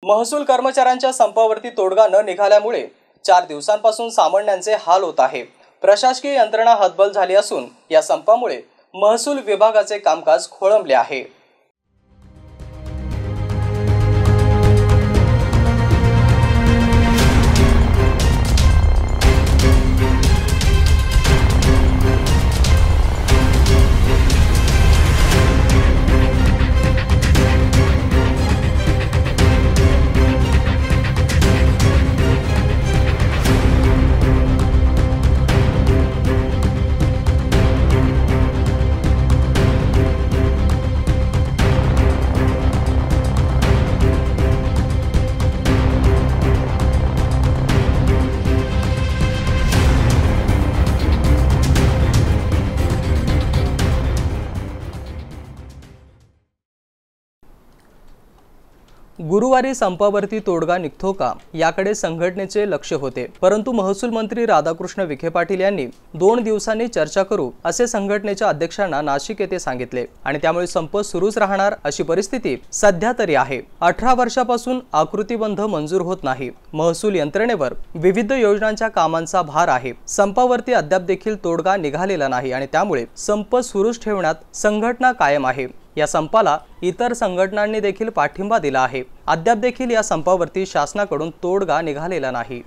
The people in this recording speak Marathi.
महसूल कर्मचाऱ्यांच्या संपावरती तोडगा न निघाल्यामुळे 4 दिवसांपासून सामान्यांचे हाल होत आहे। प्रशासकीय यंत्रणा हतबल झाली असून या संपामुळे महसूल विभागाचे कामकाज खोळंबले आहे। गुरुवारी संपावरती तोडगा निघतो का याकडे संघटनेचे लक्ष होते, परंतु महसूल मंत्री राधाकृष्ण विखे पाटील यांनी 2 दिवसांनी चर्चा करू असे संघटनेच्या अध्यक्षांना नाशिक येथे सांगितले आणि त्यामुळे संप सुरूच राहणार अशी परिस्थिती सध्या तरी आहे। 18 वर्षापासून आकृतीबंध मंजूर होत नाही। महसूल यंत्रणेवर विविध योजनांच्या कामांचा भार आहे। संपावरती अद्याप देखील तोडगा निघालेला नाही आणि त्यामुळे संप सुरूच ठेवण्यात संघटना कायम आहे। या संपाला इतर संघटनांनी देखील पाठिंबा दिला आहे। अद्याप देखील या संपावरती शासनाकडून तोडगा निघालेला नाही।